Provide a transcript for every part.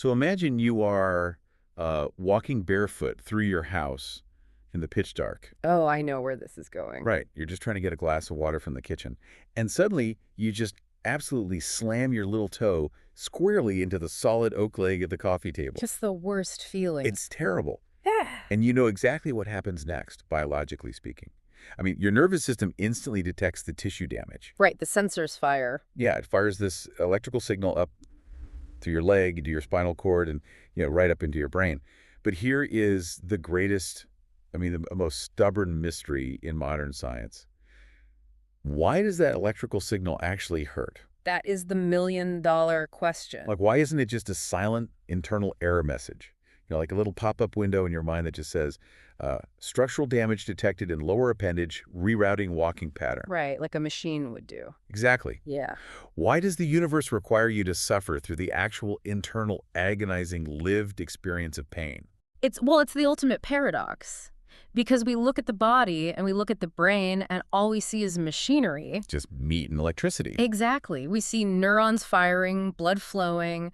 So imagine you are walking barefoot through your house in the pitch dark. Oh, I know where this is going. Right. You're just trying to get a glass of water from the kitchen. And suddenly you just absolutely slam your little toe squarely into the solid oak leg of the coffee table. Just the worst feeling. It's terrible. Yeah. And you know exactly what happens next, biologically speaking. I mean, your nervous system instantly detects the tissue damage. Right, the sensors fire. Yeah, it fires this electrical signal up through your leg, into your spinal cord, and right up into your brain. But here is the greatest, I mean, the most stubborn mystery in modern science. Why does that electrical signal actually hurt? That is the million-dollar question. Like, why isn't it just a silent internal error message? Like a little pop-up window in your mind that just says, structural damage detected in lower appendage, rerouting walking pattern. Right, like a machine would do. Exactly. Yeah. Why does the universe require you to suffer through the actual internal, agonizing, lived experience of pain? It's the ultimate paradox. Because we look at the body and we look at the brain and all we see is machinery. Just meat and electricity. Exactly. We see neurons firing, blood flowing,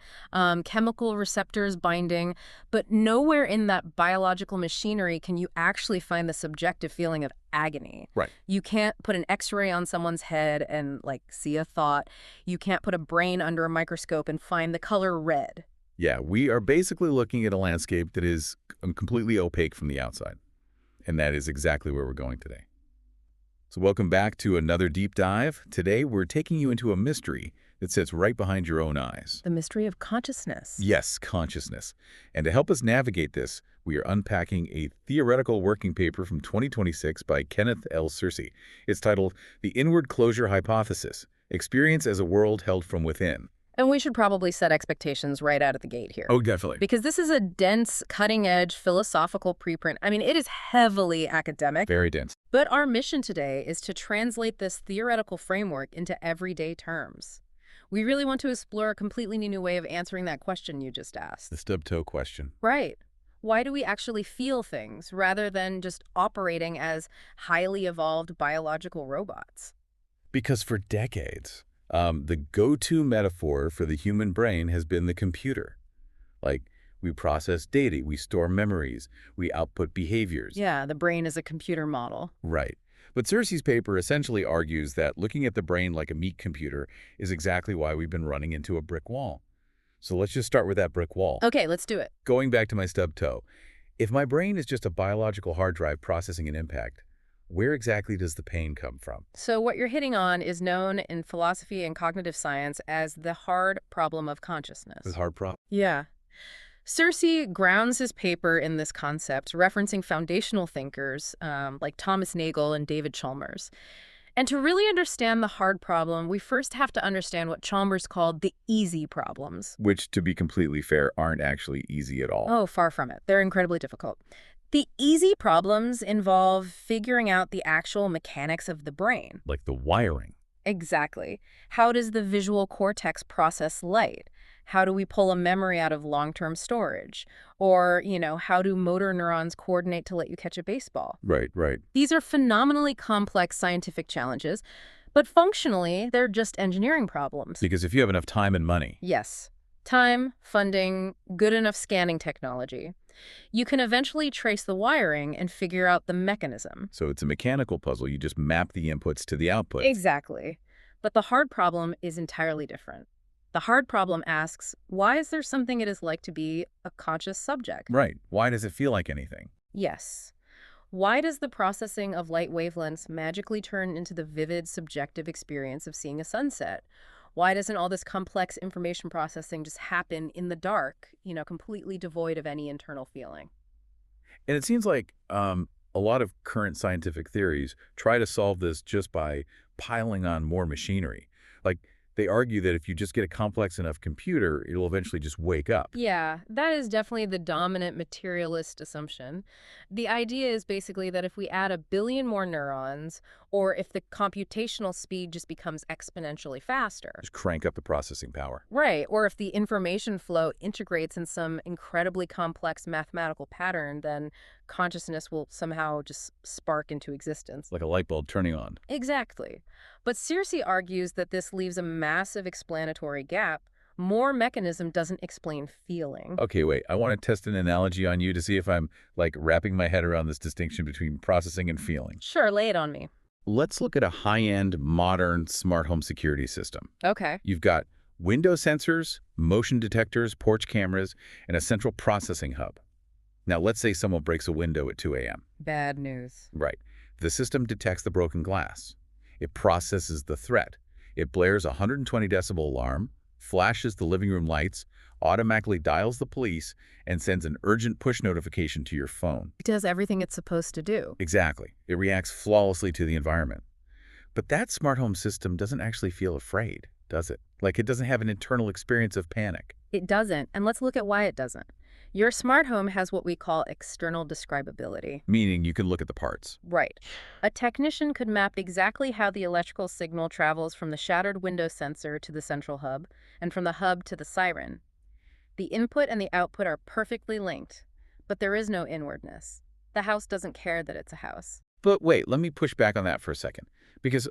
chemical receptors binding, but nowhere in that biological machinery can you actually find the subjective feeling of agony. Right. You can't put an X-ray on someone's head and, see a thought. You can't put a brain under a microscope and find the color red. Yeah, we are basically looking at a landscape that is completely opaque from the outside. And that is exactly where we're going today. So welcome back to another deep dive. Today, we're taking you into a mystery that sits right behind your own eyes. The mystery of consciousness. Yes, consciousness. And to help us navigate this, we are unpacking a theoretical working paper from 2026 by Kenneth L. Searcy. It's titled The Inward Closure Hypothesis, Experience as a World Held from Within. And we should probably set expectations right out of the gate here. Oh, definitely. Because this is a dense, cutting-edge philosophical preprint. I mean, it is heavily academic. Very dense. But our mission today is to translate this theoretical framework into everyday terms. We really want to explore a completely new way of answering that question you just asked. The stub toe question. Right. Why do we actually feel things rather than just operating as highly evolved biological robots? Because for decades, the go-to metaphor for the human brain has been the computer. Like, we process data, we store memories, we output behaviors. Yeah, the brain is a computer model. Right. But Searcy's paper essentially argues that looking at the brain like a meat computer is exactly why we've been running into a brick wall. So let's just start with that brick wall. Okay, let's do it. Going back to my stub toe, if my brain is just a biological hard drive processing an impact, where exactly does the pain come from? So what you're hitting on is known in philosophy and cognitive science as the hard problem of consciousness. The hard problem? Yeah. Searcy grounds his paper in this concept, referencing foundational thinkers like Thomas Nagel and David Chalmers. And to really understand the hard problem, we first have to understand what Chalmers called the easy problems. Which, to be completely fair, aren't actually easy at all. Oh, far from it. They're incredibly difficult. The easy problems involve figuring out the actual mechanics of the brain. Like the wiring. Exactly. How does the visual cortex process light? How do we pull a memory out of long-term storage? Or, how do motor neurons coordinate to let you catch a baseball? Right, right. These are phenomenally complex scientific challenges, but functionally, they're just engineering problems. Because if you have enough time and money. Yes. Time, funding, good enough scanning technology. You can eventually trace the wiring and figure out the mechanism. So it's a mechanical puzzle. You just map the inputs to the outputs. Exactly. But the hard problem is entirely different. The hard problem asks, why is there something it is like to be a conscious subject? Right. Why does it feel like anything? Yes. Why does the processing of light wavelengths magically turn into the vivid, subjective experience of seeing a sunset? Why doesn't all this complex information processing just happen in the dark, completely devoid of any internal feeling? And it seems like a lot of current scientific theories try to solve this just by piling on more machinery. Like, they argue that if you just get a complex enough computer, it'll eventually just wake up. Yeah, that is definitely the dominant materialist assumption. The idea is basically that if we add 1 billion more neurons, or if the computational speed just becomes exponentially faster. Just crank up the processing power. Right, or if the information flow integrates in some incredibly complex mathematical pattern, then consciousness will somehow just spark into existence. Like a light bulb turning on. Exactly. But Searcy argues that this leaves a massive explanatory gap. More mechanism doesn't explain feeling. Okay, wait. I want to test an analogy on you to see if I'm, like, wrapping my head around this distinction between processing and feeling. Sure, lay it on me. Let's look at a high-end, modern smart home security system. Okay. You've got window sensors, motion detectors, porch cameras, and a central processing hub. Now, let's say someone breaks a window at 2 a.m. Bad news. Right. The system detects the broken glass. It processes the threat. It blares a 120 decibel alarm, flashes the living room lights, automatically dials the police, and sends an urgent push notification to your phone. It does everything it's supposed to do. Exactly. It reacts flawlessly to the environment. But that smart home system doesn't actually feel afraid, does it? Like, it doesn't have an internal experience of panic. It doesn't, and let's look at why it doesn't. Your smart home has what we call external describability. Meaning you can look at the parts. Right. A technician could map exactly how the electrical signal travels from the shattered window sensor to the central hub, and from the hub to the siren. The input and the output are perfectly linked, but there is no inwardness. The house doesn't care that it's a house. But wait, let me push back on that for a second. Because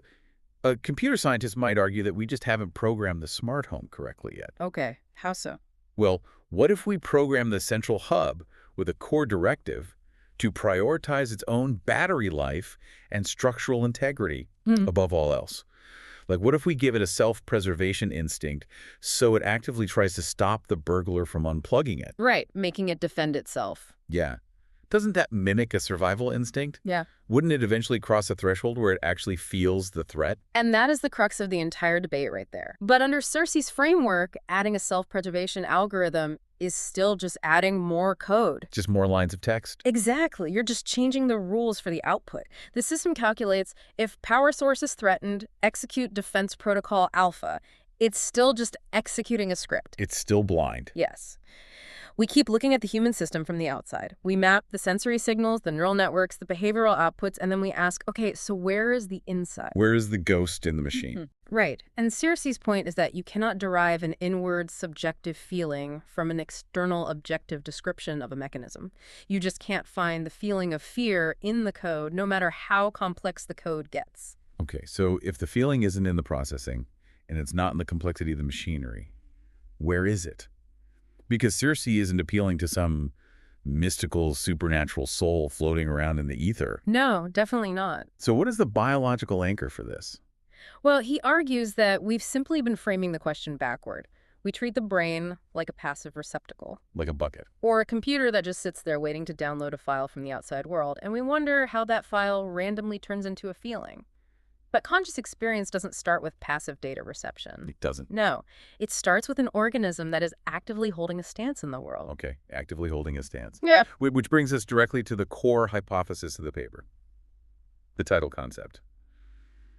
a computer scientist might argue that we just haven't programmed the smart home correctly yet. Okay, how so? Well, what if we program the central hub with a core directive to prioritize its own battery life and structural integrity above all else? Like, what if we give it a self-preservation instinct so it actively tries to stop the burglar from unplugging it? Right, making it defend itself. Yeah. Doesn't that mimic a survival instinct? Yeah. Wouldn't it eventually cross a threshold where it actually feels the threat? And that is the crux of the entire debate right there. But under Searcy's framework, adding a self-preservation algorithm is still just adding more code. Just more lines of text? Exactly. You're just changing the rules for the output. The system calculates if power source is threatened, execute defense protocol alpha. It's still just executing a script. It's still blind. Yes. We keep looking at the human system from the outside. We map the sensory signals, the neural networks, the behavioral outputs, and then we ask, okay, so where is the inside? Where is the ghost in the machine? Right. And Searcy's point is that you cannot derive an inward subjective feeling from an external objective description of a mechanism. You just can't find the feeling of fear in the code, no matter how complex the code gets. Okay, so if the feeling isn't in the processing, and it's not in the complexity of the machinery, where is it? Because Searcy isn't appealing to some mystical, supernatural soul floating around in the ether. No, definitely not. So what is the biological anchor for this? Well, he argues that we've simply been framing the question backward. We treat the brain like a passive receptacle. Like a bucket. Or a computer that just sits there waiting to download a file from the outside world, and we wonder how that file randomly turns into a feeling. But conscious experience doesn't start with passive data reception. It doesn't. No, it starts with an organism that is actively holding a stance in the world. Okay, actively holding a stance. Yeah. Which brings us directly to the core hypothesis of the paper. The title concept.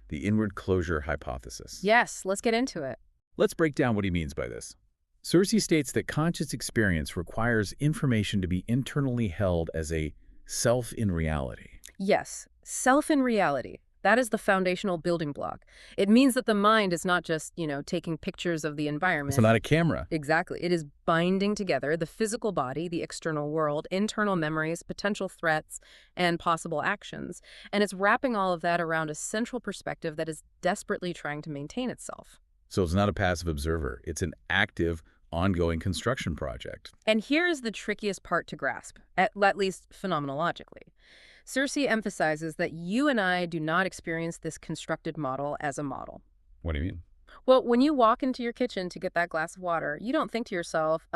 The inward closure hypothesis. Yes, let's get into it. Let's break down what he means by this. Searcy states that conscious experience requires information to be internally held as a self in reality. Yes, self in reality. That is the foundational building block. It means that the mind is not just, taking pictures of the environment. So not a camera. Exactly. It is binding together the physical body, the external world, internal memories, potential threats, and possible actions. And it's wrapping all of that around a central perspective that is desperately trying to maintain itself. So it's not a passive observer. It's an active, ongoing construction project. And here is the trickiest part to grasp, at least phenomenologically. Searcy emphasizes that you and I do not experience this constructed model as a model. What do you mean? Well, when you walk into your kitchen to get that glass of water, you don't think to yourself,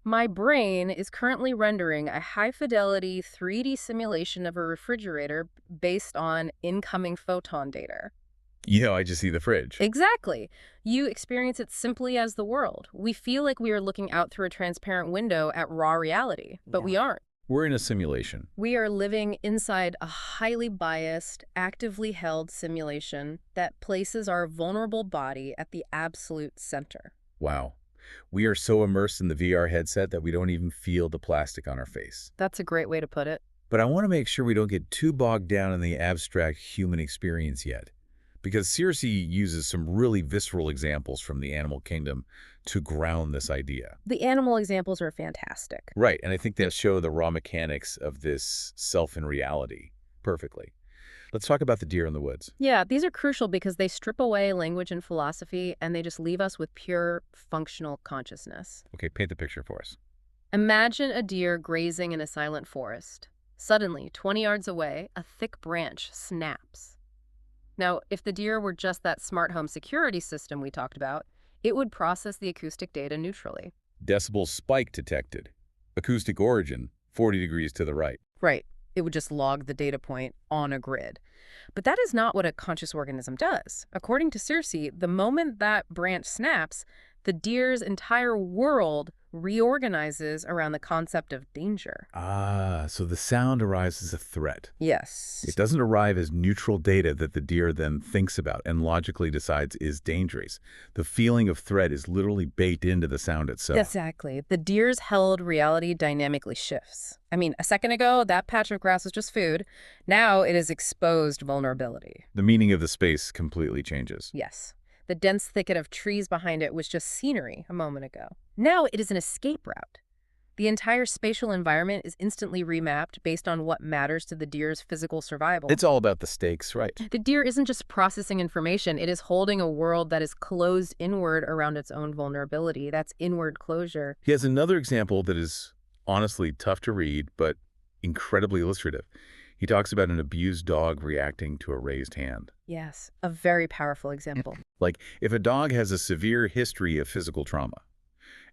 my brain is currently rendering a high-fidelity 3D simulation of a refrigerator based on incoming photon data. I just see the fridge. Exactly. You experience it simply as the world. We feel like we are looking out through a transparent window at raw reality, but we aren't. We're in a simulation. We are living inside a highly biased, actively held simulation that places our vulnerable body at the absolute center. Wow. We are so immersed in the VR headset that we don't even feel the plastic on our face. That's a great way to put it. But I want to make sure we don't get too bogged down in the abstract human experience yet. Because Searcy uses some really visceral examples from the animal kingdom to ground this idea. The animal examples are fantastic. Right, and I think they show the raw mechanics of this self in reality perfectly. Let's talk about the deer in the woods. Yeah, these are crucial because they strip away language and philosophy, and they just leave us with pure functional consciousness. Okay, paint the picture for us. Imagine a deer grazing in a silent forest. Suddenly, 20 yards away, a thick branch snaps. Now, if the deer were just that smart home security system we talked about, it would process the acoustic data neutrally. Decibel spike detected. Acoustic origin, 40 degrees to the right. Right. It would just log the data point on a grid. But that is not what a conscious organism does. According to Searcy, the moment that branch snaps, the deer's entire world reorganizes around the concept of danger. Ah, so the sound arrives as a threat. Yes. It doesn't arrive as neutral data that the deer then thinks about and logically decides is dangerous. The feeling of threat is literally baked into the sound itself. Exactly. The deer's held reality dynamically shifts. I mean, a second ago, that patch of grass was just food. Now it is exposed vulnerability. The meaning of the space completely changes. Yes. The dense thicket of trees behind it was just scenery a moment ago. Now it is an escape route. The entire spatial environment is instantly remapped based on what matters to the deer's physical survival. It's all about the stakes, right? The deer isn't just processing information, it is holding a world that is closed inward around its own vulnerability. That's inward closure. He has another example that is honestly tough to read, but incredibly illustrative. He talks about an abused dog reacting to a raised hand. Yes, a very powerful example. Like, if a dog has a severe history of physical trauma,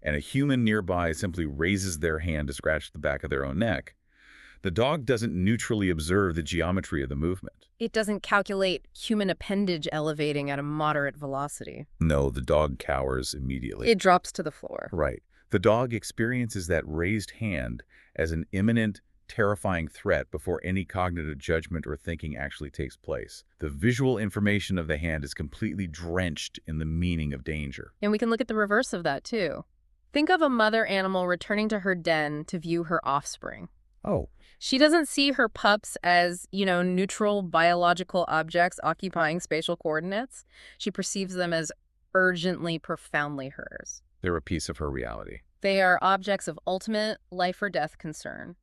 and a human nearby simply raises their hand to scratch the back of their own neck, the dog doesn't neutrally observe the geometry of the movement. It doesn't calculate human appendage elevating at a moderate velocity. No, the dog cowers immediately. It drops to the floor. Right. The dog experiences that raised hand as an imminent, terrifying threat before any cognitive judgment or thinking actually takes place. The visual information of the hand is completely drenched in the meaning of danger. And we can look at the reverse of that, too. Think of a mother animal returning to her den to view her offspring. Oh, She doesn't see her pups as, neutral biological objects occupying spatial coordinates. She perceives them as urgently, profoundly hers. they're a piece of her reality. They are objects of ultimate life or death concern.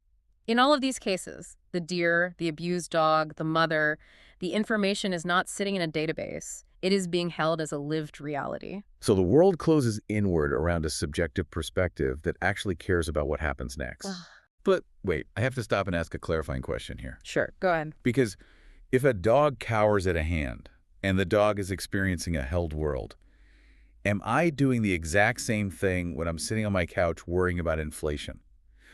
In all of these cases, the deer, the abused dog, the mother, the information is not sitting in a database. It is being held as a lived reality. So the world closes inward around a subjective perspective that actually cares about what happens next. But wait, I have to stop and ask a clarifying question here. Sure, go ahead. Because if a dog cowers at a hand and the dog is experiencing a held world, am I doing the exact same thing when I'm sitting on my couch worrying about inflation?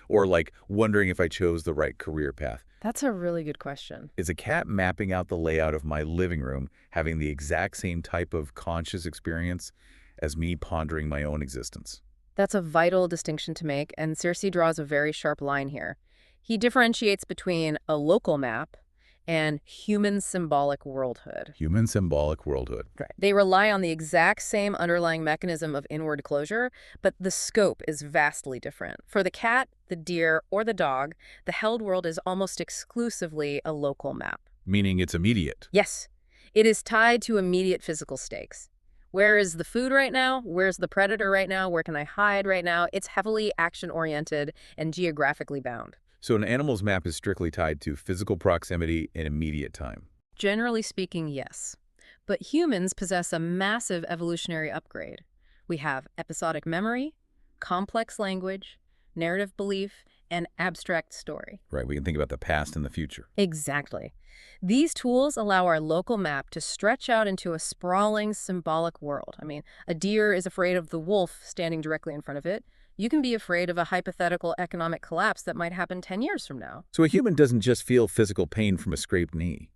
Or like wondering if I chose the right career path? That's a really good question. Is a cat mapping out the layout of my living room having the exact same type of conscious experience as me pondering my own existence? That's a vital distinction to make, and Searcy draws a very sharp line here. He differentiates between a local map and human symbolic worldhood. Human symbolic worldhood. Right. They rely on the exact same underlying mechanism of inward closure, but the scope is vastly different. For the cat, the deer, or the dog, the held world is almost exclusively a local map. Meaning it's immediate. Yes, it is tied to immediate physical stakes. Where is the food right now? Where's the predator right now? Where can I hide right now? It's heavily action-oriented and geographically bound. So an animal's map is strictly tied to physical proximity and immediate time. Generally speaking, yes. But humans possess a massive evolutionary upgrade. We have episodic memory, complex language, narrative belief, and abstract story. Right, we can think about the past and the future. Exactly. These tools allow our local map to stretch out into a sprawling symbolic world. I mean, a deer is afraid of the wolf standing directly in front of it. You can be afraid of a hypothetical economic collapse that might happen 10 years from now. So a human doesn't just feel physical pain from a scraped knee.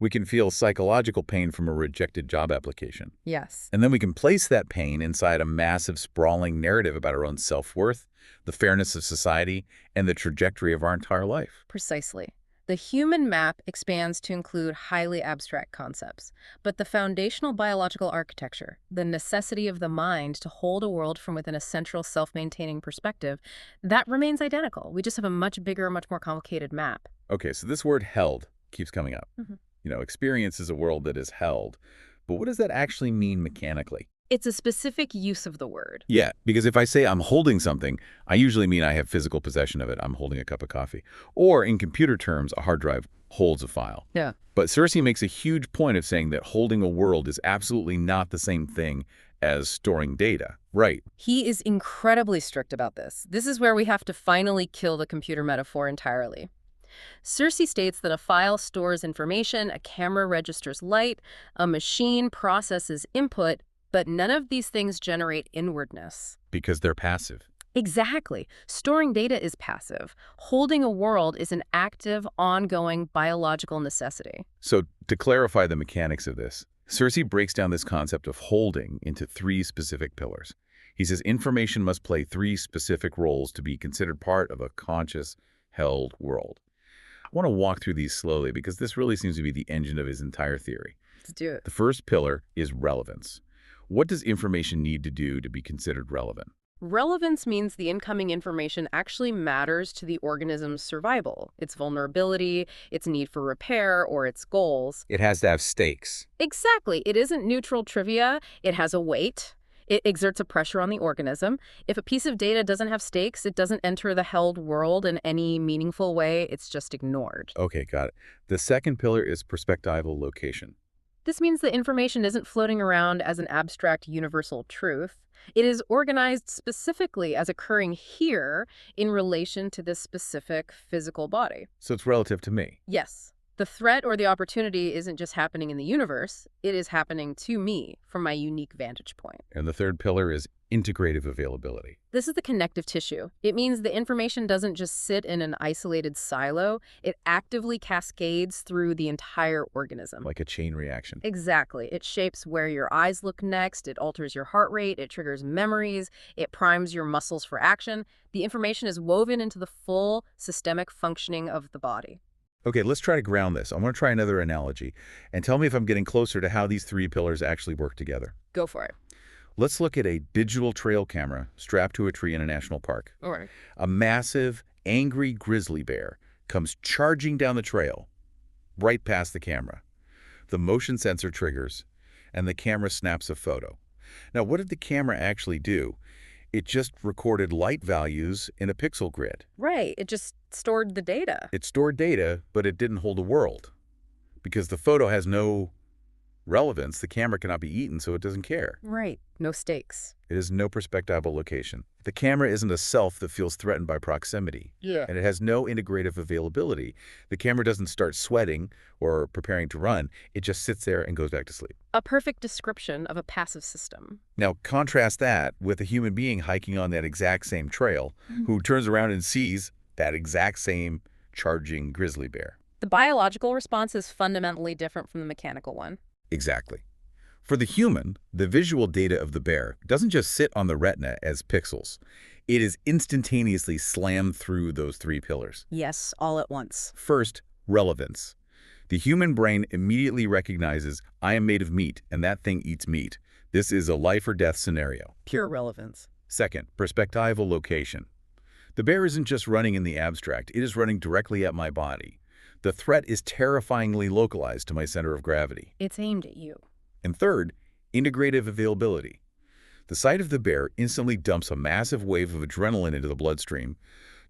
We can feel psychological pain from a rejected job application. Yes. And then we can place that pain inside a massive, sprawling narrative about our own self-worth, the fairness of society, and the trajectory of our entire life. Precisely. The human map expands to include highly abstract concepts, but the foundational biological architecture, the necessity of the mind to hold a world from within a central self-maintaining perspective, that remains identical. We just have a much bigger, much more complicated map. Okay, so this word held keeps coming up. Mhm. Experience is a world that is held. But what does that actually mean mechanically? It's a specific use of the word. Yeah, because if I say I'm holding something, I usually mean I have physical possession of it. I'm holding a cup of coffee. Or in computer terms, a hard drive holds a file. Yeah. But Searcy makes a huge point of saying that holding a world is absolutely not the same thing as storing data. Right. He is incredibly strict about this. This is where we have to finally kill the computer metaphor entirely. Searcy states that a file stores information, a camera registers light, a machine processes input, but none of these things generate inwardness. Because they're passive. Exactly. Storing data is passive. Holding a world is an active, ongoing biological necessity. So to clarify the mechanics of this, Searcy breaks down this concept of holding into three specific pillars. He says information must play three specific roles to be considered part of a conscious, held world. I want to walk through these slowly because this really seems to be the engine of his entire theory. Let's do it. The first pillar is relevance. What does information need to do to be considered relevant? Relevance means the incoming information actually matters to the organism's survival, its vulnerability, its need for repair, or its goals. It has to have stakes. Exactly. It isn't neutral trivia. It has a weight. It exerts a pressure on the organism. If a piece of data doesn't have stakes, it doesn't enter the held world in any meaningful way. It's just ignored. Okay, got it. The second pillar is perspectival location. This means the information isn't floating around as an abstract universal truth. It is organized specifically as occurring here in relation to this specific physical body. So it's relative to me. Yes, the threat or the opportunity isn't just happening in the universe, it is happening to me from my unique vantage point. And the third pillar is integrative availability. This is the connective tissue. It means the information doesn't just sit in an isolated silo, it actively cascades through the entire organism. Like a chain reaction. Exactly. It shapes where your eyes look next, it alters your heart rate, it triggers memories, it primes your muscles for action. The information is woven into the full systemic functioning of the body. Okay, let's try to ground this. I want to try another analogy. And tell me if I'm getting closer to how these three pillars actually work together. Go for it. Let's look at a digital trail camera strapped to a tree in a national park. All right. A massive, angry grizzly bear comes charging down the trail, right past the camera. The motion sensor triggers, and the camera snaps a photo. Now, what did the camera actually do? It just recorded light values in a pixel grid. Right. It just stored the data. It stored data, but it didn't hold a world. Because the photo has no relevance, the camera cannot be eaten, so it doesn't care. Right. No stakes. It has no perspectival location. The camera isn't a self that feels threatened by proximity. Yeah. And it has no integrative availability. The camera doesn't start sweating or preparing to run. It just sits there and goes back to sleep. A perfect description of a passive system. Now, contrast that with a human being hiking on that exact same trail who turns around and sees that exact same charging grizzly bear. The biological response is fundamentally different from the mechanical one. Exactly. For the human, the visual data of the bear doesn't just sit on the retina as pixels. It is instantaneously slammed through those three pillars. Yes, all at once. First, relevance. The human brain immediately recognizes, I am made of meat, and that thing eats meat. This is a life or death scenario. Pure relevance. Second, perspectival location. The bear isn't just running in the abstract, it is running directly at my body. The threat is terrifyingly localized to my center of gravity. It's aimed at you. And third, integrative availability. The sight of the bear instantly dumps a massive wave of adrenaline into the bloodstream,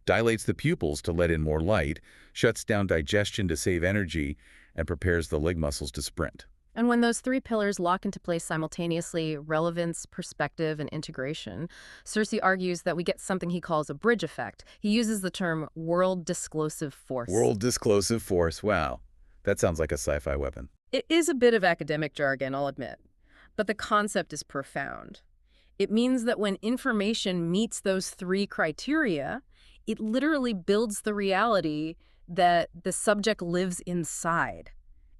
dilates the pupils to let in more light, shuts down digestion to save energy, and prepares the leg muscles to sprint. And when those three pillars lock into place simultaneously, relevance, perspective, and integration, Searcy argues that we get something he calls a bridge effect. He uses the term world disclosive force. World disclosive force, wow. That sounds like a sci-fi weapon. It is a bit of academic jargon, I'll admit, but the concept is profound. It means that when information meets those three criteria, it literally builds the reality that the subject lives inside.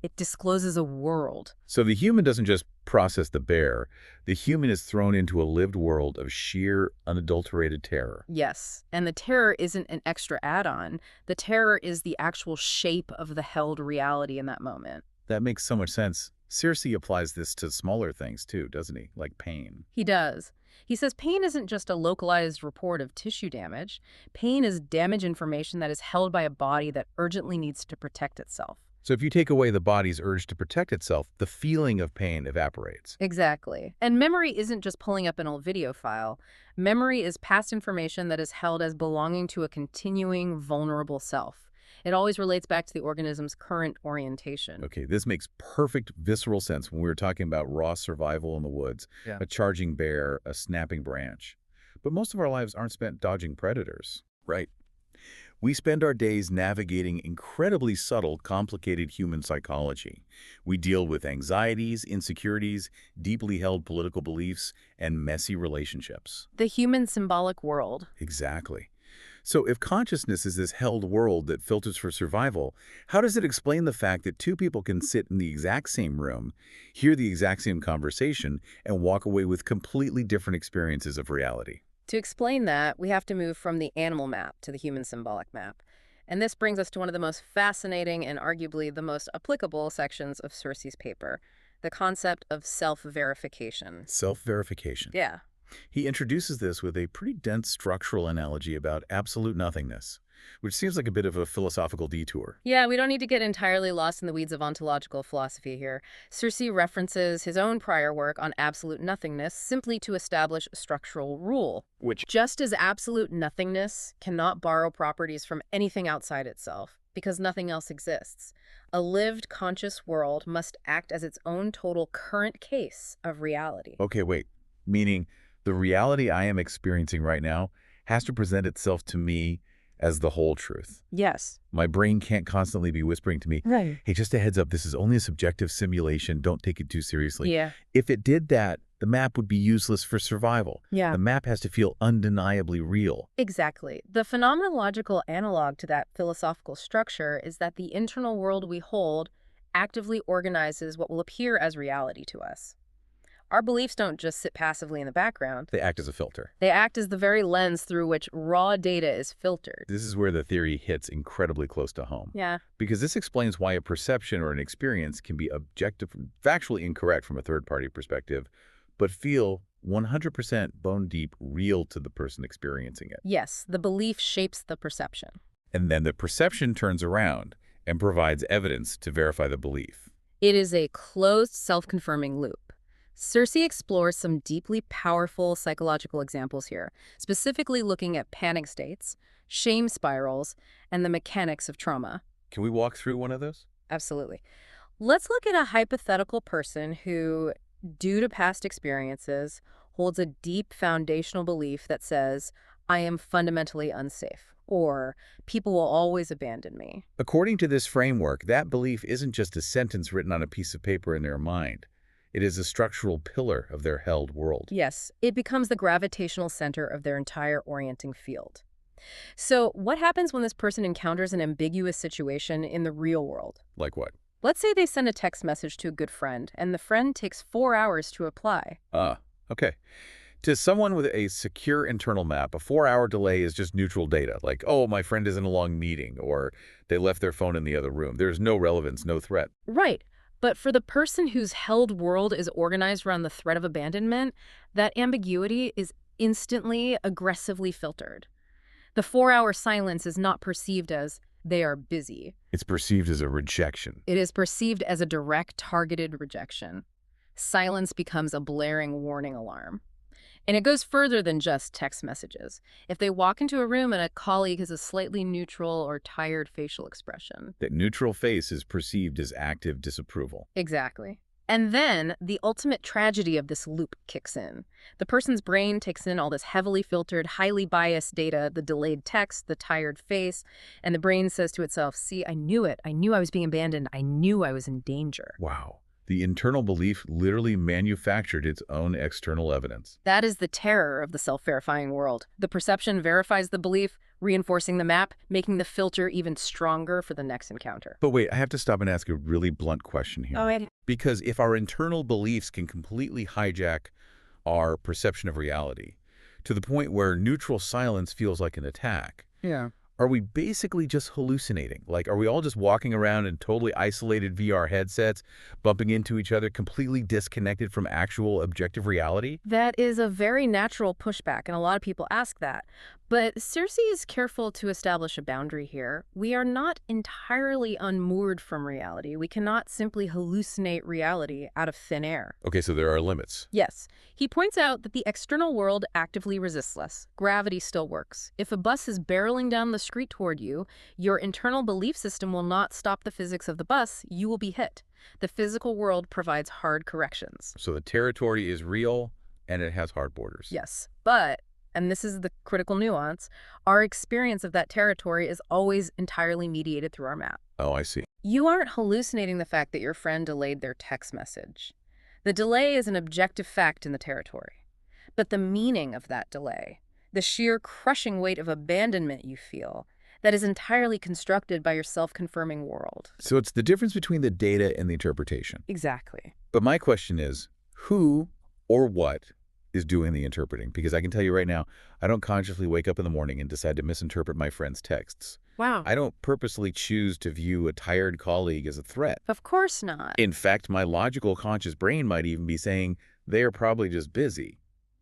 It discloses a world. So the human doesn't just process the bear. The human is thrown into a lived world of sheer, unadulterated terror. Yes, and the terror isn't an extra add-on. The terror is the actual shape of the held reality in that moment. That makes so much sense. Searcy applies this to smaller things too, doesn't he? Like pain. He does. He says pain isn't just a localized report of tissue damage. Pain is damage information that is held by a body that urgently needs to protect itself. So if you take away the body's urge to protect itself, the feeling of pain evaporates. Exactly. And memory isn't just pulling up an old video file. Memory is past information that is held as belonging to a continuing, vulnerable self. It always relates back to the organism's current orientation. Okay, this makes perfect visceral sense when we were talking about raw survival in the woods, Yeah. a charging bear, a snapping branch. But most of our lives aren't spent dodging predators, right? We spend our days navigating incredibly subtle, complicated human psychology. We deal with anxieties, insecurities, deeply held political beliefs, and messy relationships. The human symbolic world. Exactly. So if consciousness is this held world that filters for survival, how does it explain the fact that two people can sit in the exact same room, hear the exact same conversation, and walk away with completely different experiences of reality? To explain that, we have to move from the animal map to the human symbolic map. And this brings us to one of the most fascinating and arguably the most applicable sections of Searcy's paper, the concept of self-verification. Self-verification. Yeah. He introduces this with a pretty dense structural analogy about absolute nothingness, which seems like a bit of a philosophical detour. Yeah, we don't need to get entirely lost in the weeds of ontological philosophy here. Searcy references his own prior work on absolute nothingness simply to establish a structural rule. Which, Just as absolute nothingness cannot borrow properties from anything outside itself, because nothing else exists, a lived conscious world must act as its own total current case of reality. okay, wait, meaning the reality I am experiencing right now has to present itself to me as the whole truth. Yes. My brain can't constantly be whispering to me, Right. hey, just a heads up, this is only a subjective simulation, don't take it too seriously. Yeah. If it did that, the map would be useless for survival. Yeah. The map has to feel undeniably real. Exactly. The phenomenological analog to that philosophical structure is that the internal world we hold actively organizes what will appear as reality to us. Our beliefs don't just sit passively in the background. They act as a filter. They act as the very lens through which raw data is filtered. This is where the theory hits incredibly close to home. Yeah. Because this explains why a perception or an experience can be objective, factually incorrect from a third-party perspective, but feel 100% bone-deep real to the person experiencing it. Yes, the belief shapes the perception. And then the perception turns around and provides evidence to verify the belief. It is a closed, self-confirming loop. Searcy explores some deeply powerful psychological examples here, specifically looking at panic states, shame spirals, and the mechanics of trauma. Can we walk through one of those? Absolutely. Let's look at a hypothetical person who, due to past experiences, holds a deep foundational belief that says, I am fundamentally unsafe, or people will always abandon me. According to this framework, that belief isn't just a sentence written on a piece of paper in their mind. It is a structural pillar of their held world. Yes, it becomes the gravitational center of their entire orienting field. So what happens when this person encounters an ambiguous situation in the real world? Like what? Let's say they send a text message to a good friend, and the friend takes 4 hours to reply. Okay. To someone with a secure internal map, a 4-hour delay is just neutral data, like, oh, my friend is in a long meeting, or they left their phone in the other room. There's no relevance, no threat. Right. But for the person whose held world is organized around the threat of abandonment, that ambiguity is instantly, aggressively filtered. The 4-hour silence is not perceived as they are busy. It's perceived as a rejection. It is perceived as a direct, targeted rejection. Silence becomes a blaring warning alarm. And it goes further than just text messages. If they walk into a room and a colleague has a slightly neutral or tired facial expression. That neutral face is perceived as active disapproval. Exactly. And then the ultimate tragedy of this loop kicks in. The person's brain takes in all this heavily filtered, highly biased data, the delayed text, the tired face, and the brain says to itself, see, I knew it. I knew I was being abandoned. I knew I was in danger. Wow. The internal belief literally manufactured its own external evidence. That is the terror of the self-verifying world. The perception verifies the belief, reinforcing the map, making the filter even stronger for the next encounter. But wait, I have to stop and ask a really blunt question here. Oh, Because if our internal beliefs can completely hijack our perception of reality, to the point where neutral silence feels like an attack, yeah. Are we basically just hallucinating? Like, are we all just walking around in totally isolated VR headsets, bumping into each other, completely disconnected from actual objective reality? That is a very natural pushback, and a lot of people ask that. But Searcy is careful to establish a boundary here. We are not entirely unmoored from reality. We cannot simply hallucinate reality out of thin air. Okay, so there are limits. Yes, he points out that the external world actively resists us. Gravity still works. If a bus is barreling down the street toward you, your internal belief system will not stop the physics of the bus. You will be hit. The physical world provides hard corrections. So the territory is real and it has hard borders. Yes, but, and this is the critical nuance, our experience of that territory is always entirely mediated through our map. Oh, I see. You aren't hallucinating the fact that your friend delayed their text message. The delay is an objective fact in the territory. But the meaning of that delay, the sheer crushing weight of abandonment you feel, that is entirely constructed by your self-confirming world. So it's the difference between the data and the interpretation. Exactly. But my question is, who or what is doing the interpreting? Because I can tell you right now, I don't consciously wake up in the morning and decide to misinterpret my friend's texts. Wow. I don't purposely choose to view a tired colleague as a threat. Of course not. In fact, my logical conscious brain might even be saying, they are probably just busy.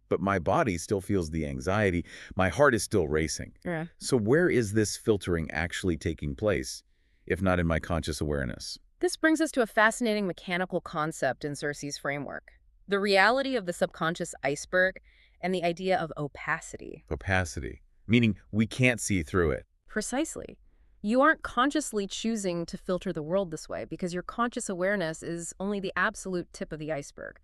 But my body still feels the anxiety. My heart is still racing. Yeah. So where is this filtering actually taking place, if not in my conscious awareness? This brings us to a fascinating mechanical concept in Searcy's framework. The reality of the subconscious iceberg and the idea of opacity. Opacity, meaning we can't see through it. Precisely. You aren't consciously choosing to filter the world this way because your conscious awareness is only the absolute tip of the iceberg.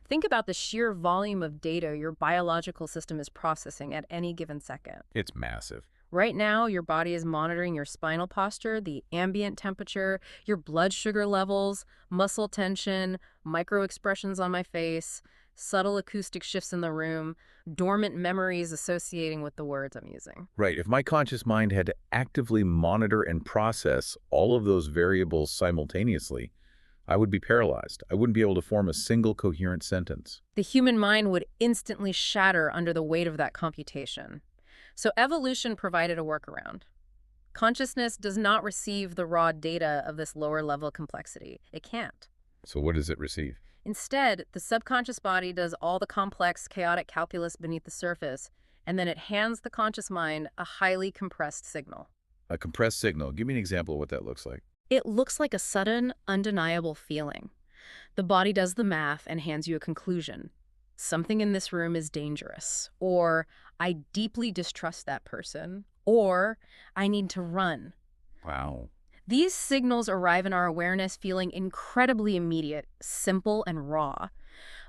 Think about the sheer volume of data your biological system is processing at any given second. It's massive. Right now, your body is monitoring your spinal posture, the ambient temperature, your blood sugar levels, muscle tension, micro-expressions on my face, subtle acoustic shifts in the room, dormant memories associating with the words I'm using. Right. If my conscious mind had to actively monitor and process all of those variables simultaneously, I would be paralyzed. I wouldn't be able to form a single coherent sentence. The human mind would instantly shatter under the weight of that computation. So evolution provided a workaround. Consciousness does not receive the raw data of this lower level complexity. It can't. So what does it receive? Instead, the subconscious body does all the complex, chaotic calculus beneath the surface, and then it hands the conscious mind a highly compressed signal. A compressed signal. Give me an example of what that looks like. It looks like a sudden, undeniable feeling. The body does the math and hands you a conclusion. Something in this room is dangerous, or I deeply distrust that person, or I need to run. Wow. These signals arrive in our awareness feeling incredibly immediate, simple, and raw.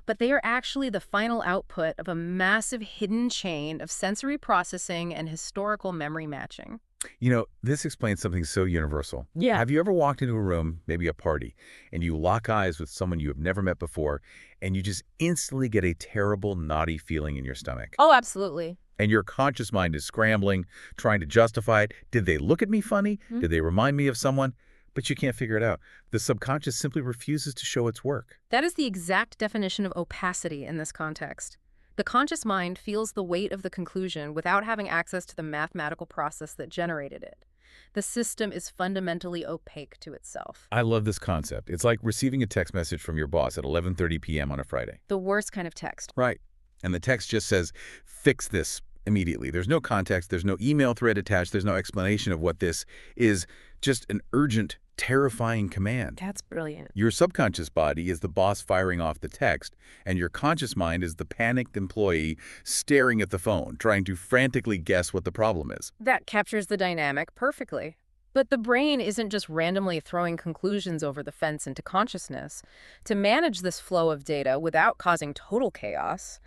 But they are actually the final output of a massive hidden chain of sensory processing and historical memory matching. You know, this explains something so universal. Yeah. Have you ever walked into a room, maybe a party, and you lock eyes with someone you have never met before, and you just instantly get a terrible, knotty feeling in your stomach? Oh, absolutely. And your conscious mind is scrambling, trying to justify it. Did they look at me funny? Did they remind me of someone? But you can't figure it out. The subconscious simply refuses to show its work. That is the exact definition of opacity in this context. The conscious mind feels the weight of the conclusion without having access to the mathematical process that generated it. The system is fundamentally opaque to itself. I love this concept. It's like receiving a text message from your boss at 11:30 p.m. on a Friday. The worst kind of text. Right. And the text just says, fix this immediately. There's no context. There's no email thread attached. There's no explanation of what this is. Just an urgent, terrifying command. That's brilliant. Your subconscious body is the boss firing off the text, and your conscious mind is the panicked employee staring at the phone, trying to frantically guess what the problem is. That captures the dynamic perfectly. But the brain isn't just randomly throwing conclusions over the fence into consciousness. To manage this flow of data without causing total chaos,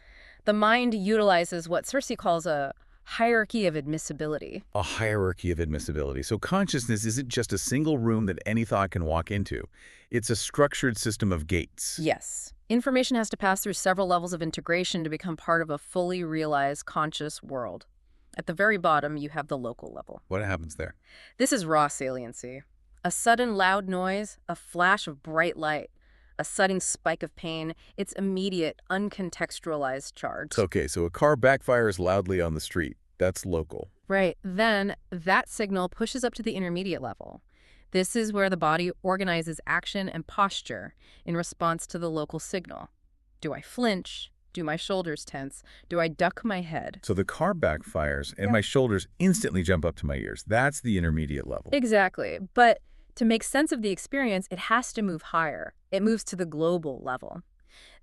the mind utilizes what Searcy calls a hierarchy of admissibility. A hierarchy of admissibility. So consciousness isn't just a single room that any thought can walk into. It's a structured system of gates. Yes. Information has to pass through several levels of integration to become part of a fully realized conscious world. At the very bottom, you have the local level. What happens there? This is raw saliency. A sudden loud noise, a flash of bright light, a sudden spike of pain, it's immediate, uncontextualized charge. Okay, so a car backfires loudly on the street. That's local. Right. Then that signal pushes up to the intermediate level. This is where the body organizes action and posture in response to the local signal. Do I flinch? Do my shoulders tense? Do I duck my head? So the car backfires, and Yep. my shoulders instantly jump up to my ears. That's the intermediate level. Exactly. But to make sense of the experience, it has to move higher. It moves to the global level.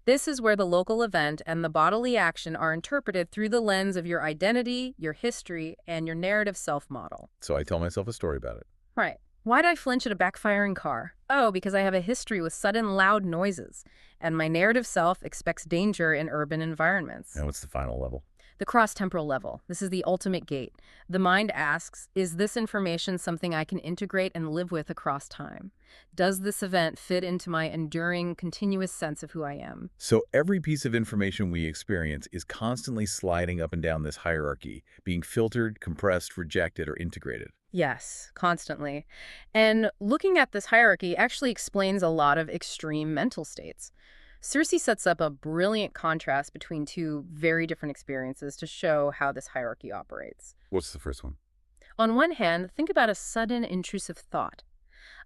This is where the local event and the bodily action are interpreted through the lens of your identity, your history, and your narrative self-model. So I tell myself a story about it. Right. Why'd I flinch at a backfiring car? Oh, because I have a history with sudden loud noises, and my narrative self expects danger in urban environments. Now what's the final level? The cross-temporal level. This is the ultimate gate. The mind asks, is this information something I can integrate and live with across time? Does this event fit into my enduring, continuous sense of who I am? So every piece of information we experience is constantly sliding up and down this hierarchy, being filtered, compressed, rejected, or integrated. Yes, constantly. And looking at this hierarchy actually explains a lot of extreme mental states. Searcy sets up a brilliant contrast between two very different experiences to show how this hierarchy operates. What's the first one? On one hand, think about a sudden intrusive thought.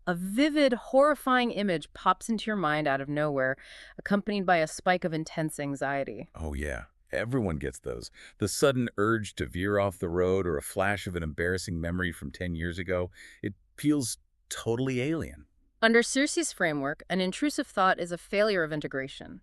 A vivid, horrifying image pops into your mind out of nowhere, accompanied by a spike of intense anxiety. Oh, yeah. Everyone gets those. The sudden urge to veer off the road or a flash of an embarrassing memory from 10 years ago. It feels totally alien. Under Searcy's framework, an intrusive thought is a failure of integration.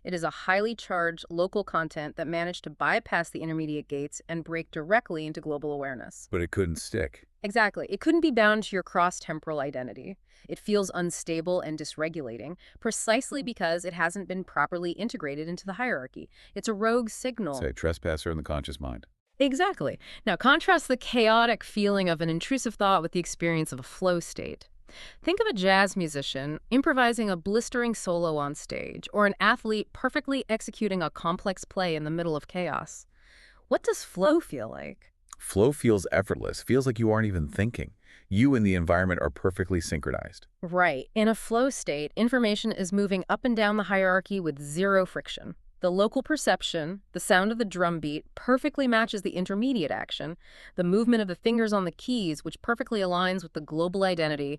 It is a highly charged local content that managed to bypass the intermediate gates and break directly into global awareness. But it couldn't stick. Exactly. It couldn't be bound to your cross-temporal identity. It feels unstable and dysregulating, precisely because it hasn't been properly integrated into the hierarchy. It's a rogue signal. Say, trespasser in the conscious mind. Exactly. Now contrast the chaotic feeling of an intrusive thought with the experience of a flow state. Think of a jazz musician improvising a blistering solo on stage, or an athlete perfectly executing a complex play in the middle of chaos. What does flow feel like? Flow feels effortless, feels like you aren't even thinking. You and the environment are perfectly synchronized. Right. In a flow state, information is moving up and down the hierarchy with zero friction. The local perception, the sound of the drum beat, perfectly matches the intermediate action, the movement of the fingers on the keys, which perfectly aligns with the global identity.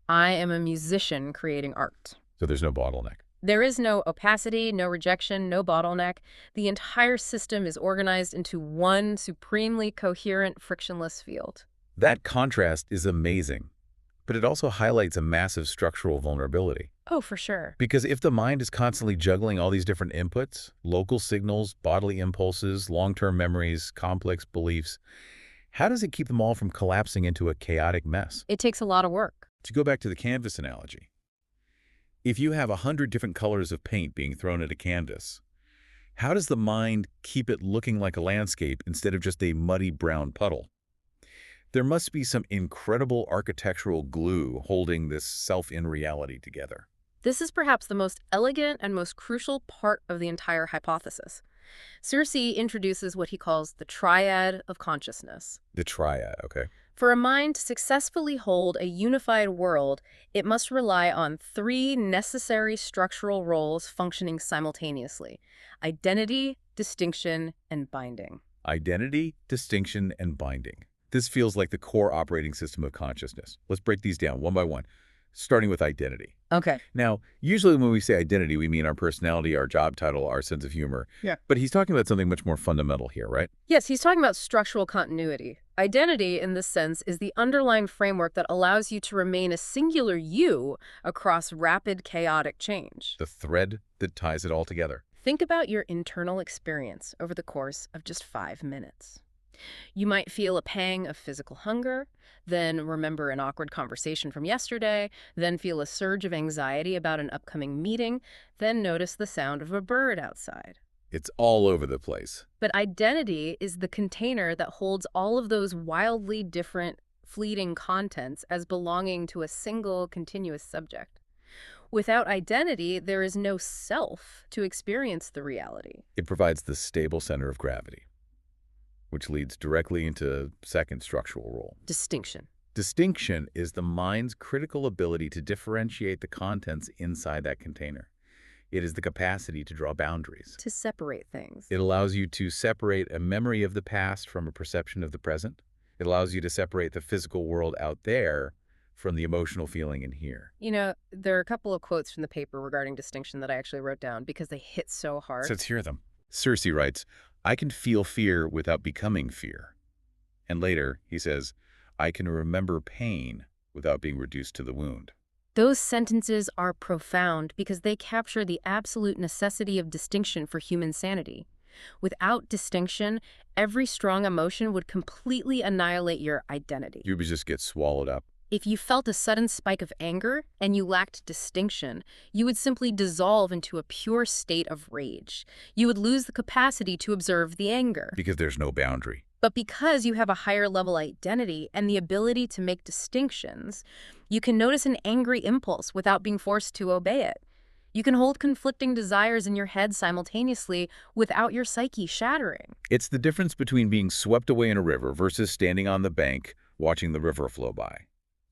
I am a musician creating art. So there's no bottleneck. There is no opacity, no rejection, no bottleneck. The entire system is organized into one supremely coherent, frictionless field. That contrast is amazing, but it also highlights a massive structural vulnerability. Oh, for sure. Because if the mind is constantly juggling all these different inputs, local signals, bodily impulses, long-term memories, complex beliefs, how does it keep them all from collapsing into a chaotic mess? It takes a lot of work. To go back to the canvas analogy, if you have 100 different colors of paint being thrown at a canvas, how does the mind keep it looking like a landscape instead of just a muddy brown puddle? There must be some incredible architectural glue holding this self in reality together. This is perhaps the most elegant and most crucial part of the entire hypothesis. Searcy introduces what he calls the triad of consciousness. The triad, okay? For a mind to successfully hold a unified world, it must rely on three necessary structural roles functioning simultaneously: identity, distinction, and binding. Identity, distinction, and binding. This feels like the core operating system of consciousness. Let's break these down one by one, starting with identity. Okay. Now, usually when we say identity, we mean our personality, our job title, our sense of humor. Yeah. But he's talking about something much more fundamental here, right? Yes, he's talking about structural continuity. Identity, in this sense, is the underlying framework that allows you to remain a singular you across rapid, chaotic change. The thread that ties it all together. Think about your internal experience over the course of just 5 minutes. You might feel a pang of physical hunger, then remember an awkward conversation from yesterday, then feel a surge of anxiety about an upcoming meeting, then notice the sound of a bird outside. It's all over the place. But identity is the container that holds all of those wildly different, fleeting contents as belonging to a single, continuous subject. Without identity, there is no self to experience the reality. It provides the stable center of gravity, which leads directly into second structural role. Distinction. Distinction is the mind's critical ability to differentiate the contents inside that container. It is the capacity to draw boundaries. To separate things. It allows you to separate a memory of the past from a perception of the present. It allows you to separate the physical world out there from the emotional feeling in here. You know, there are a couple of quotes from the paper regarding distinction that I actually wrote down because they hit so hard. So let's hear them. Searcy writes, I can feel fear without becoming fear. And later, he says, I can remember pain without being reduced to the wound. Those sentences are profound because they capture the absolute necessity of distinction for human sanity. Without distinction, every strong emotion would completely annihilate your identity. You would just get swallowed up. If you felt a sudden spike of anger and you lacked distinction, you would simply dissolve into a pure state of rage. You would lose the capacity to observe the anger. Because there's no boundary. But because you have a higher level identity and the ability to make distinctions, you can notice an angry impulse without being forced to obey it. You can hold conflicting desires in your head simultaneously without your psyche shattering. It's the difference between being swept away in a river versus standing on the bank watching the river flow by.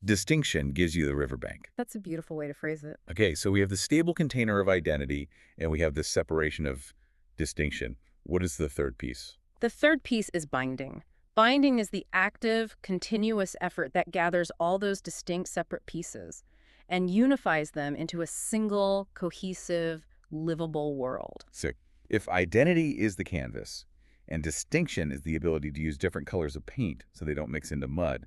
Distinction gives you the riverbank. That's a beautiful way to phrase it. Okay, so we have the stable container of identity, and we have this separation of distinction. What is the third piece? The third piece is binding. Binding is the active, continuous effort that gathers all those distinct, separate pieces and unifies them into a single, cohesive, livable world. Sick. If identity is the canvas, and distinction is the ability to use different colors of paint so they don't mix into mud,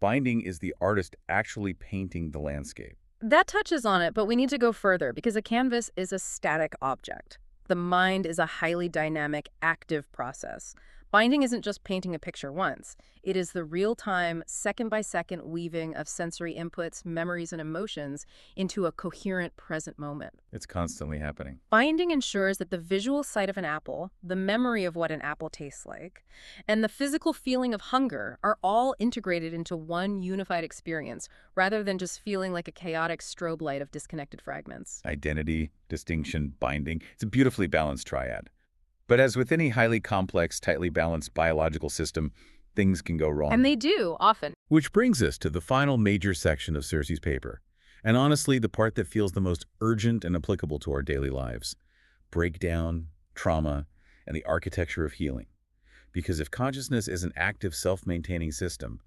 binding is the artist actually painting the landscape. That touches on it, but we need to go further because a canvas is a static object. The mind is a highly dynamic, active process. Binding isn't just painting a picture once. It is the real-time, second-by-second weaving of sensory inputs, memories, and emotions into a coherent present moment. It's constantly happening. Binding ensures that the visual sight of an apple, the memory of what an apple tastes like, and the physical feeling of hunger are all integrated into one unified experience, rather than just feeling like a chaotic strobe light of disconnected fragments. Identity, distinction, binding. It's a beautifully balanced triad. But as with any highly complex, tightly balanced biological system, things can go wrong. And they do, often. Which brings us to the final major section of Searcy's paper, and honestly, the part that feels the most urgent and applicable to our daily lives: breakdown, trauma, and the architecture of healing. Because if consciousness is an active, self-maintaining system,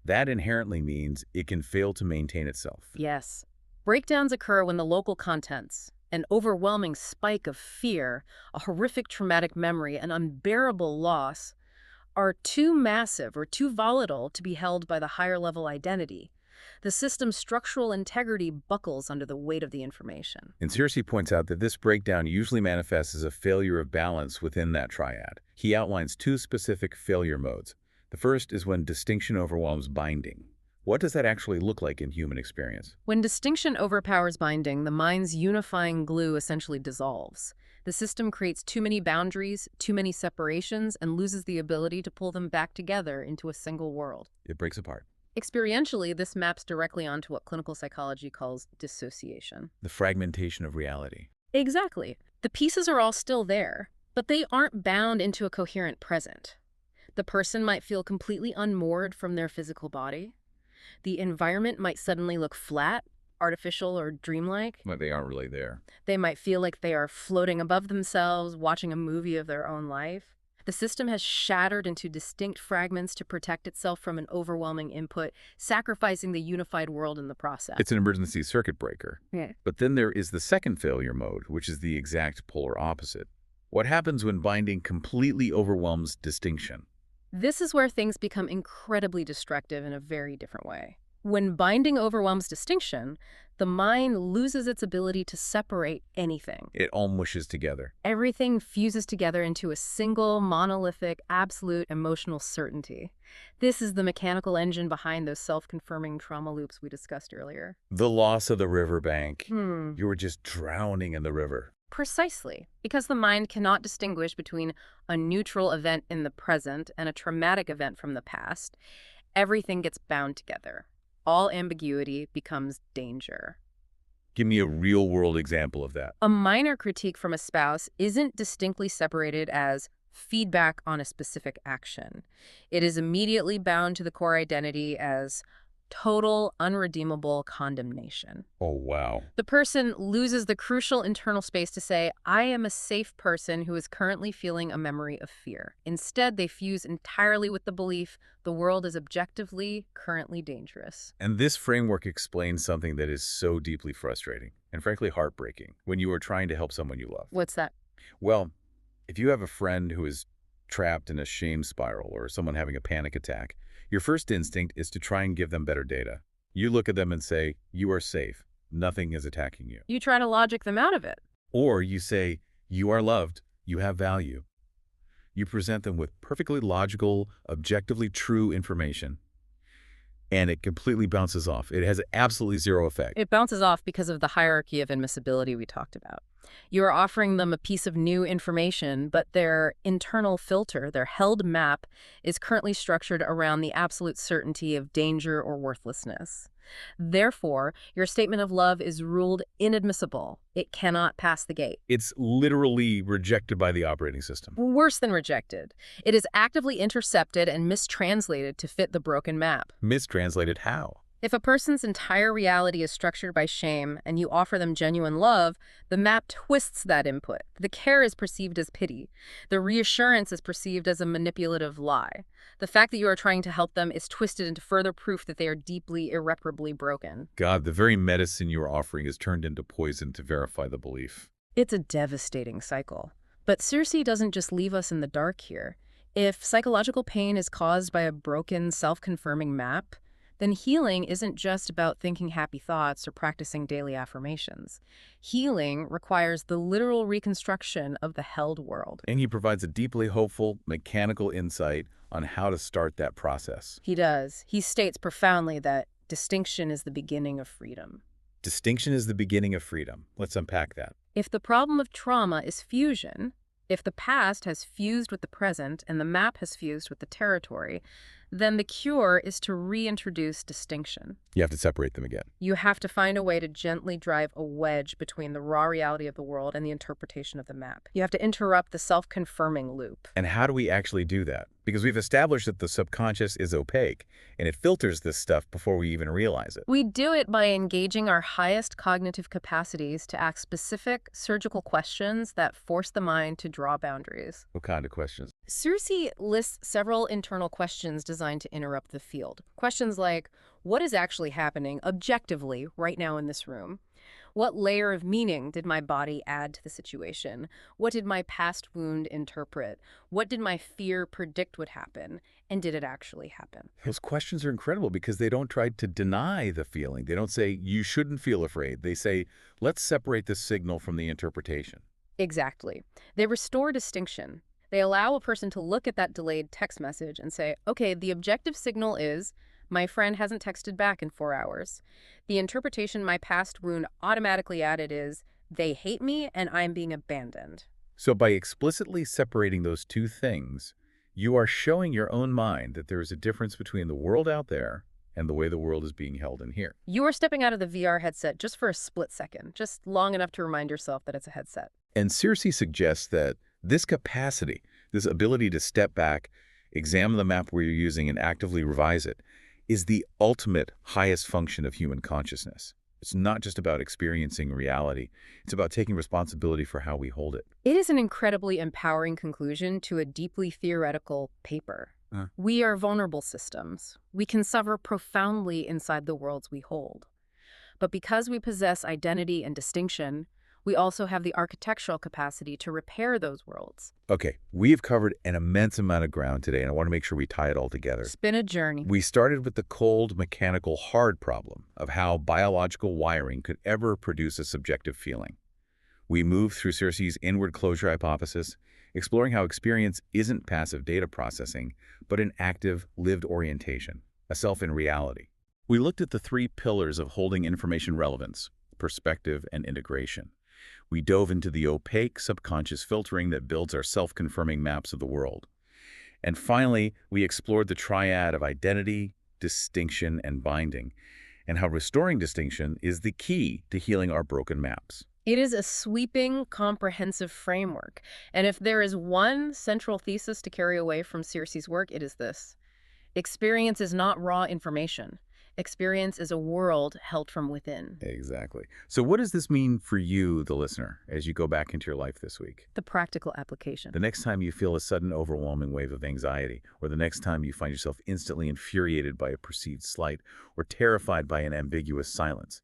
that inherently means it can fail to maintain itself. Yes. Breakdowns occur when the local contents, an overwhelming spike of fear, a horrific traumatic memory, an unbearable loss, are too massive or too volatile to be held by the higher-level identity. The system's structural integrity buckles under the weight of the information. And Searcy points out that this breakdown usually manifests as a failure of balance within that triad. He outlines two specific failure modes. The first is when distinction overwhelms binding. What does that actually look like in human experience? When distinction overpowers binding, the mind's unifying glue essentially dissolves. The system creates too many boundaries, too many separations, and loses the ability to pull them back together into a single world. It breaks apart. Experientially, this maps directly onto what clinical psychology calls dissociation. The fragmentation of reality. Exactly. The pieces are all still there, but they aren't bound into a coherent present. The person might feel completely unmoored from their physical body. The environment might suddenly look flat, artificial, or dreamlike. But they aren't really there. They might feel like they are floating above themselves, watching a movie of their own life. The system has shattered into distinct fragments to protect itself from an overwhelming input, sacrificing the unified world in the process. It's an emergency circuit breaker. Yeah. But then there is the second failure mode, which is the exact polar opposite. What happens when binding completely overwhelms distinction? This is where things become incredibly destructive in a very different way. When binding overwhelms distinction, the mind loses its ability to separate anything. It all mushes together. Everything fuses together into a single, monolithic, absolute emotional certainty. This is the mechanical engine behind those self-confirming trauma loops we discussed earlier. The loss of the riverbank. You were just drowning in the river. Precisely, because the mind cannot distinguish between a neutral event in the present and a traumatic event from the past. Everything gets bound together. All ambiguity becomes danger. Give me a real-world example of that. A minor critique from a spouse isn't distinctly separated as feedback on a specific action. It is immediately bound to the core identity as total, unredeemable condemnation. Oh, wow. The person loses the crucial internal space to say, I am a safe person who is currently feeling a memory of fear. Instead, they fuse entirely with the belief the world is objectively, currently dangerous. And this framework explains something that is so deeply frustrating and frankly heartbreaking when you are trying to help someone you love. What's that? Well, if you have a friend who is trapped in a shame spiral or someone having a panic attack, your first instinct is to try and give them better data. You look at them and say, you are safe. Nothing is attacking you. You try to logic them out of it. Or you say, you are loved. You have value. You present them with perfectly logical, objectively true information, and it completely bounces off. It has absolutely zero effect. It bounces off because of the hierarchy of admissibility we talked about. You are offering them a piece of new information, but their internal filter, their held map, is currently structured around the absolute certainty of danger or worthlessness. Therefore, your statement of love is ruled inadmissible. It cannot pass the gate. It's literally rejected by the operating system. Worse than rejected. It is actively intercepted and mistranslated to fit the broken map. Mistranslated how? If a person's entire reality is structured by shame and you offer them genuine love, the map twists that input. The care is perceived as pity. The reassurance is perceived as a manipulative lie. The fact that you are trying to help them is twisted into further proof that they are deeply, irreparably broken. God, the very medicine you are offering is turned into poison to verify the belief. It's a devastating cycle. But Searcy doesn't just leave us in the dark here. If psychological pain is caused by a broken, self-confirming map, then healing isn't just about thinking happy thoughts or practicing daily affirmations. Healing requires the literal reconstruction of the held world. And he provides a deeply hopeful, mechanical insight on how to start that process. He does. He states profoundly that distinction is the beginning of freedom. Distinction is the beginning of freedom. Let's unpack that. If the problem of trauma is fusion, if the past has fused with the present and the map has fused with the territory, then the cure is to reintroduce distinction. You have to separate them again. You have to find a way to gently drive a wedge between the raw reality of the world and the interpretation of the map. You have to interrupt the self-confirming loop. And how do we actually do that? Because we've established that the subconscious is opaque, and it filters this stuff before we even realize it. We do it by engaging our highest cognitive capacities to ask specific, surgical questions that force the mind to draw boundaries. What kind of questions? Searcy lists several internal questions designed to interrupt the field. Questions like, what is actually happening objectively right now in this room? What layer of meaning did my body add to the situation? What did my past wound interpret? What did my fear predict would happen? And did it actually happen? Those questions are incredible because they don't try to deny the feeling. They don't say, you shouldn't feel afraid. They say, let's separate the signal from the interpretation. Exactly. They restore distinction. They allow a person to look at that delayed text message and say, okay, the objective signal is, my friend hasn't texted back in 4 hours. The interpretation my past wound automatically added is, they hate me and I'm being abandoned. So by explicitly separating those two things, you are showing your own mind that there is a difference between the world out there and the way the world is being held in here. You are stepping out of the VR headset just for a split second, just long enough to remind yourself that it's a headset. And Searcy suggests that this capacity, this ability to step back, examine the map where you're using and actively revise it, is the ultimate highest function of human consciousness. It's not just about experiencing reality. It's about taking responsibility for how we hold it. It is an incredibly empowering conclusion to a deeply theoretical paper. We are vulnerable systems. We can suffer profoundly inside the worlds we hold. But because we possess identity and distinction, we also have the architectural capacity to repair those worlds. Okay, we have covered an immense amount of ground today, and I want to make sure we tie it all together. It's been a journey. We started with the cold, mechanical, hard problem of how biological wiring could ever produce a subjective feeling. We moved through Searcy's inward closure hypothesis, exploring how experience isn't passive data processing, but an active, lived orientation, a self in reality. We looked at the 3 pillars of holding information relevance, perspective, and integration. We dove into the opaque subconscious filtering that builds our self-confirming maps of the world. And finally, we explored the triad of identity, distinction, and binding, and how restoring distinction is the key to healing our broken maps. It is a sweeping, comprehensive framework. And if there is one central thesis to carry away from Searcy's work, it is this. Experience is not raw information. Experience is a world held from within. Exactly. So what does this mean for you, the listener, as you go back into your life this week? The practical application. The next time you feel a sudden overwhelming wave of anxiety, or the next time you find yourself instantly infuriated by a perceived slight or terrified by an ambiguous silence,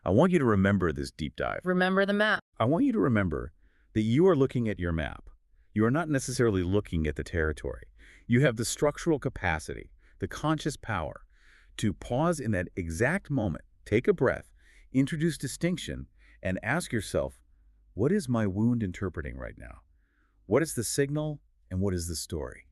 I want you to remember this deep dive. Remember the map. I want you to remember that you are looking at your map. You are not necessarily looking at the territory. You have the structural capacity, the conscious power, to pause in that exact moment, take a breath, introduce distinction, and ask yourself, what is my wound interpreting right now? What is the signal and what is the story?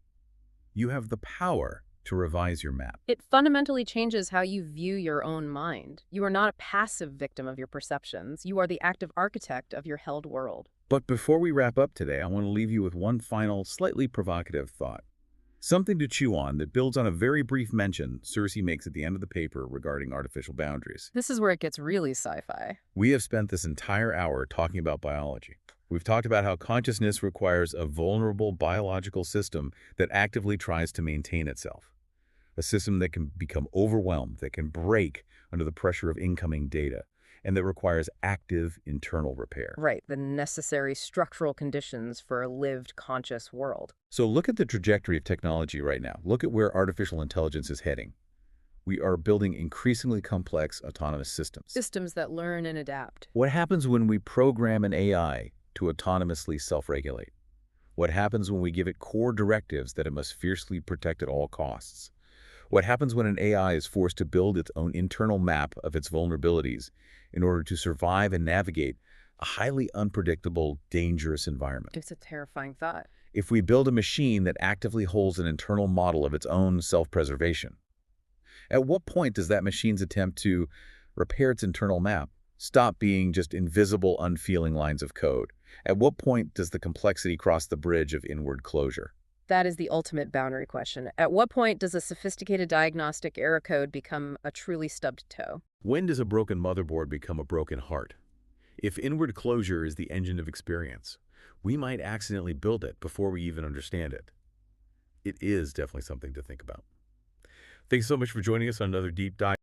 You have the power to revise your map. It fundamentally changes how you view your own mind. You are not a passive victim of your perceptions. You are the active architect of your held world. But before we wrap up today, I want to leave you with one final, slightly provocative thought. Something to chew on that builds on a very brief mention Searcy makes at the end of the paper regarding artificial boundaries. This is where it gets really sci-fi. We have spent this entire hour talking about biology. We've talked about how consciousness requires a vulnerable biological system that actively tries to maintain itself. A system that can become overwhelmed, that can break under the pressure of incoming data, and that requires active internal repair. Right, the necessary structural conditions for a lived, conscious world. So look at the trajectory of technology right now. Look at where artificial intelligence is heading. We are building increasingly complex autonomous systems. Systems that learn and adapt. What happens when we program an AI to autonomously self-regulate? What happens when we give it core directives that it must fiercely protect at all costs? What happens when an AI is forced to build its own internal map of its vulnerabilities in order to survive and navigate a highly unpredictable, dangerous environment? It's a terrifying thought. If we build a machine that actively holds an internal model of its own self-preservation, at what point does that machine's attempt to repair its internal map stop being just invisible, unfeeling lines of code? At what point does the complexity cross the bridge of inward closure? That is the ultimate boundary question. At what point does a sophisticated diagnostic error code become a truly stubbed toe? When does a broken motherboard become a broken heart? If inward closure is the engine of experience, we might accidentally build it before we even understand it. It is definitely something to think about. Thanks so much for joining us on another deep dive.